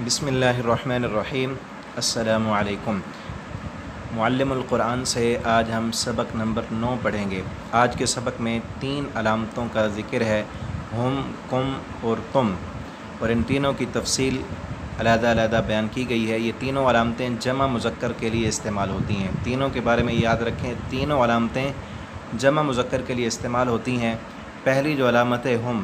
بسم اللہ الرحمن الرحیم۔ السلام علیکم۔ معلم القرآن سے آج ہم سبق نمبر 9 پڑھیں گے۔ آج کے سبق میں 3 علامتوں کا ذکر ہے، ہم، کم اور تم، اور ان تینوں کی تفصیل علیحدہ علیحدہ بیان کی گئی ہے۔ یہ تینوں علامتیں جمع مذکر کے لیے استعمال ہوتی ہیں۔ تینوں کے بارے میں یاد رکھیں، تینوں علامتیں جمع مذکر کے لیے استعمال ہوتی ہیں۔ پہلی جو علامت ہے ہم،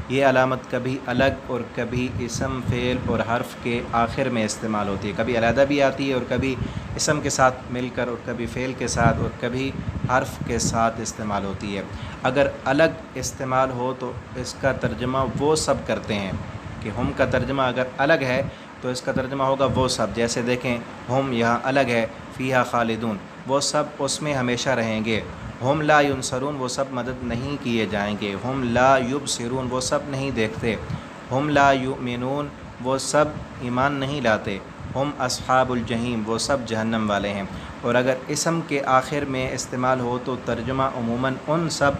یہ علامت کبھی الگ اور کبھی اسم، فعل اور حرف کے آخر میں استعمال ہوتی ہے۔ کبھی علیحدہ بھی آتی ہے اور کبھی اسم کے ساتھ مل کر، اور کبھی فعل کے ساتھ، اور کبھی حرف کے ساتھ استعمال ہوتی ہے۔ اگر الگ استعمال ہو تو اس کا ترجمہ وہ سب کرتے ہیں کہ ہم کا ترجمہ اگر الگ ہے تو اس کا ترجمہ ہوگا وہ سب۔ جیسے دیکھیں، ہم یہاں الگ ہے، فیہا خالدون، وہ سب اس میں ہمیشہ رہیں گے۔ ہم لا ینصرون، وہ سب مدد نہیں کیے جائیں گے۔ ہم لا یبصرون، وہ سب نہیں دیکھتے۔ ہم لا یؤمنون، وہ سب ایمان نہیں لاتے۔ ہم اصحاب الجحیم، وہ سب جہنم والے ہیں۔ اور اگر اسم کے آخر میں استعمال ہو تو ترجمہ عموماً ان سب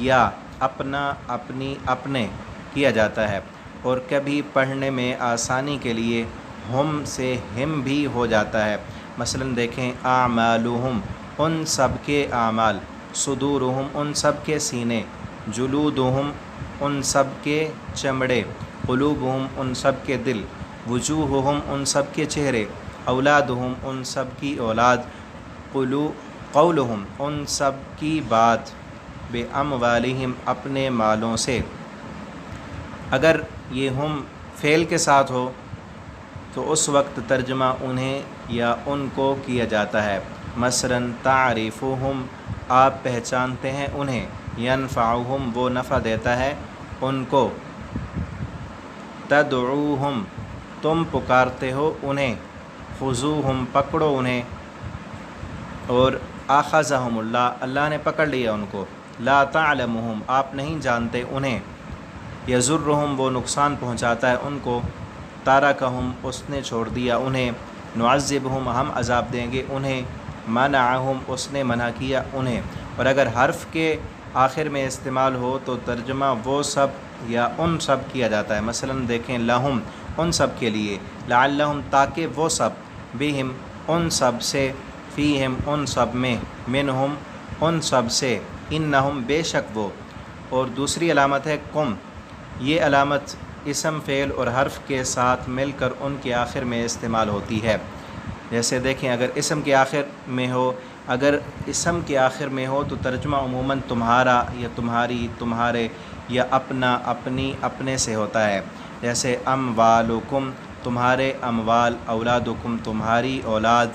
یا اپنا، اپنی، اپنے کیا جاتا ہے، اور کبھی پڑھنے میں آسانی کے لیے ہم سے ہم بھی ہو جاتا ہے۔ مثلاً دیکھیں، اعمالہم، ان سب کے اعمال، صدورہم، ان سب کے سینے، جلودہم، ان سب کے چمڑے، قلوبہم، ان سب کے دل، وجوہہم، ان سب کے چہرے، اولادہم، ان سب کی اولاد، قولہم، ان سب کی بات، باموالہم، اپنے مالوں سے۔ اگر یہ ہم فعل کے ساتھ ہو تو اس وقت ترجمہ انہیں یا ان کو کیا جاتا ہے۔ مثلاً تعریفہم، آپ پہچانتے ہیں انہیں، ینفعہم، وہ نفع دیتا ہے ان کو، تدعوہم، تم پکارتے ہو انہیں، خذوہم، پکڑو انہیں، اور اخذہم اللہ، اللہ نے پکڑ لیا ان کو، لا تعلمہم، آپ نہیں جانتے انہیں، یضرہم، وہ نقصان پہنچاتا ہے ان کو، تارکہم، اس نے چھوڑ دیا انہیں، نعذبہم، ہم عذاب دیں گے انہیں، منعہم، اس نے منع کیا انہیں۔ اور اگر حرف کے آخر میں استعمال ہو تو ترجمہ وہ سب یا ان سب کیا جاتا ہے۔ مثلاً دیکھیں، لہم، ان سب کے لیے، لعلہم، تاکہ وہ سب، بہم، ان سب سے، فیہم، ان سب میں، منہم، ان سب سے، انہم، بے شک وہ۔ اور دوسری علامت ہے کم، یہ علامت اسم، فعل اور حرف کے ساتھ مل کر ان کے آخر میں استعمال ہوتی ہے۔ جیسے دیکھیں، اگر اسم کے آخر میں ہو، تو ترجمہ عموماً تمہارا یا تمہاری، تمہارے، یا اپنا، اپنی، اپنے سے ہوتا ہے۔ جیسے اموالکم، تمہارے اموال، اولادکم، تمہاری اولاد،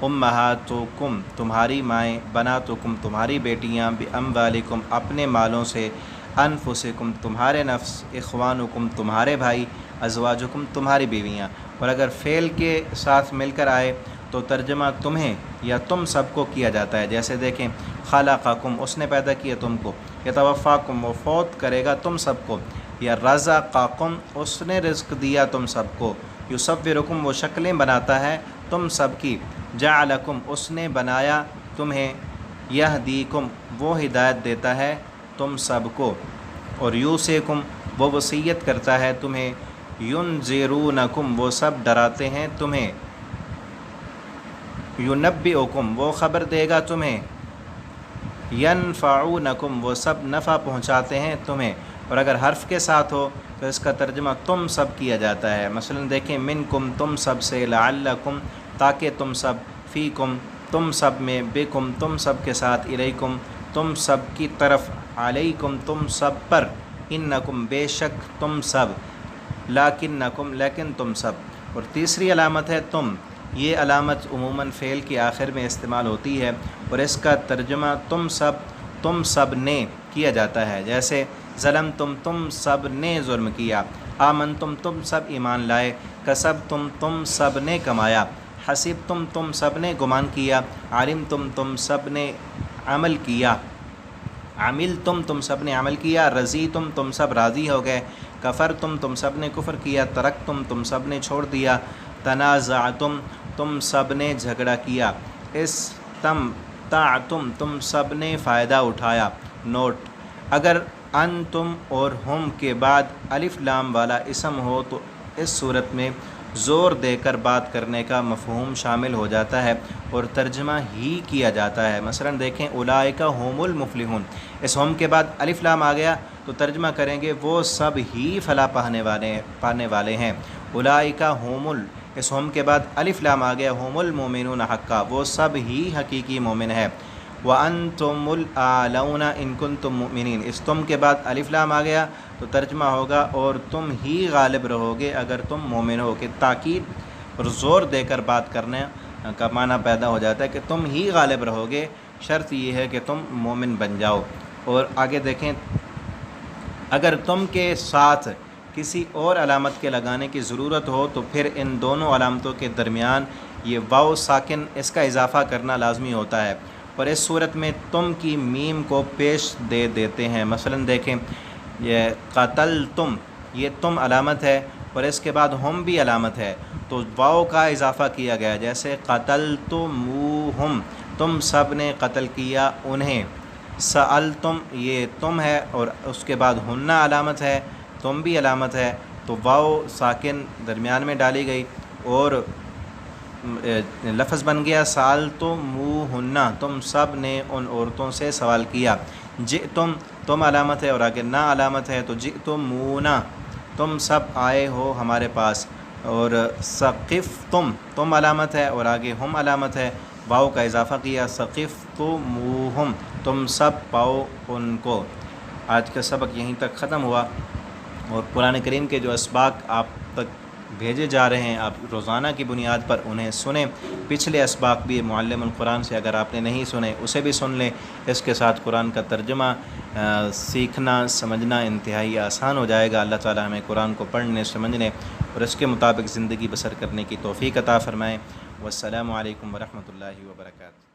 امہاتکم، تمہاری مائیں، بناتکم، تمہاری بیٹیاں، باموالکم، اپنے مالوں سے، انفسکم، تمہارے نفس، اخوانکم، تمہارے بھائی، ازواجکم، تمہاری بیویاں۔ اور اگر فعل کے ساتھ مل کر آئے تو ترجمہ تمہیں یا تم سب کو کیا جاتا ہے۔ جیسے دیکھیں، خلقکم، اس نے پیدا کیا تم کو، یتوفاکم، وہ فوت کرے گا تم سب کو، یا رزقکم، اس نے رزق دیا تم سب کو، یصورکم، وہ شکلیں بناتا ہے تم سب کی، جعلکم، اس نے بنایا تمہیں، یہدیکم، وہ ہدایت دیتا ہے تم سب کو، اور یوصیکم، وہ وصیت کرتا ہے تمہیں، ینذرونکم، وہ سب ڈراتے ہیں تمہیں، ینبئکم، وہ خبر دے گا تمہیں، ینفعونکم، وہ سب نفع پہنچاتے ہیں تمہیں۔ اور اگر حرف کے ساتھ ہو تو اس کا ترجمہ تم سب کیا جاتا ہے۔ مثلاً دیکھیں، منکم، تم سب سے، لعلکم، تاکہ تم سب، فیکم، تم سب میں، بکم، تم سب کے ساتھ، الیکم، تم سب کی طرف، علیکم، تم سب پر، انکم، بے شک تم سب، لیکنکم، لیکن تم سب۔ اور تیسری علامت ہے تم، یہ علامت عموماً فعل کے آخر میں استعمال ہوتی ہے، اور اس کا ترجمہ تم سب نے کیا جاتا ہے۔ جیسے ظلمتم، تم سب نے ظلم کیا، آمنتم، تم سب ایمان لائے، کسبتم، تم سب نے کمایا، حسبتم، تم سب نے گمان کیا، علمتم، تم سب نے عمل کیا، عملتم، تم سب نے عمل کیا، رضیتم، تم سب راضی ہو گئے، کفرتم، تم سب نے کفر کیا، ترکتم، تم سب نے چھوڑ دیا، تنازعتم، تم سب نے جھگڑا کیا، استمتعتم، تم سب نے فائدہ اٹھایا۔ نوٹ: اگر انتم اور ہم کے بعد الف لام والا اسم ہو تو اس صورت میں زور دے کر بات کرنے کا مفہوم شامل ہو جاتا ہے اور ترجمہ ہی کیا جاتا ہے۔ مثلا دیکھیں اولئک هم المفلحون، اس ہم کے بعد الف لام آ گیا تو ترجمہ کریں گے وہ سب ہی فلاح پانے والے ہیں۔ اولئک اس ہم کے بعد الف لام آ گیا هم المؤمنون حقا، وہ سب ہی حقیقی مومن ہے۔ وَأَنْتُمُ الْأَعْلَوْنَ إِن كُنتُم مُؤْمِنِينَ، اس تم کے بعد الف لام آ گیا تو ترجمہ ہوگا اور تم ہی غالب رہو گے اگر تم مومن ہو، کہ تاکید اور زور دے کر بات کرنے کا معنی پیدا ہو جاتا ہے کہ تم ہی غالب رہو گے، شرط یہ ہے کہ تم مومن بن جاؤ۔ اور آگے دیکھیں اگر تم کے ساتھ کسی اور علامت کے لگانے کی ضرورت ہو تو پھر ان دونوں علامتوں کے درمیان یہ واو ساکن اس کا اضافہ کرنا لازمی ہوتا ہے، اور اس صورت میں تم کی میم کو پیش دے دیتے ہیں۔ مثلا دیکھیں یہ قتلتم، یہ تم علامت ہے اور اس کے بعد ہم بھی علامت ہے، تو واو کا اضافہ کیا گیا، جیسے قتلتموہم، تم سب نے قتل کیا انہیں۔ سألتم، یہ تم ہے اور اس کے بعد ہنہ علامت ہے، تم بھی علامت ہے، تو واو ساکن درمیان میں ڈالی گئی اور لفظ بن گیا سألتموہن، تم سب نے ان عورتوں سے سوال کیا۔ جئتم، تم علامت ہے اور آگے نا علامت ہے، تو جئتمونا، تم سب آئے ہو ہمارے پاس، اور ثقفتم، تم علامت ہے اور آگے ہم علامت ہے، واو کا اضافہ کیا، ثقفتموہم، تم سب پاؤ ان کو۔ آج کا سبق یہیں تک ختم ہوا، اور قرآن کریم کے جو اسباق آپ تک بھیجے جا رہے ہیں آپ روزانہ کی بنیاد پر انہیں سنیں۔ پچھلے اسباق بھی معلم القرآن سے اگر آپ نے نہیں سنے اسے بھی سن لیں، اس کے ساتھ قرآن کا ترجمہ سیکھنا سمجھنا انتہائی آسان ہو جائے گا۔ اللہ تعالی ہمیں قرآن کو پڑھنے سمجھنے اور اس کے مطابق زندگی بسر کرنے کی توفیق عطا فرمائیں۔ والسلام علیکم ورحمۃ اللہ وبرکاتہ۔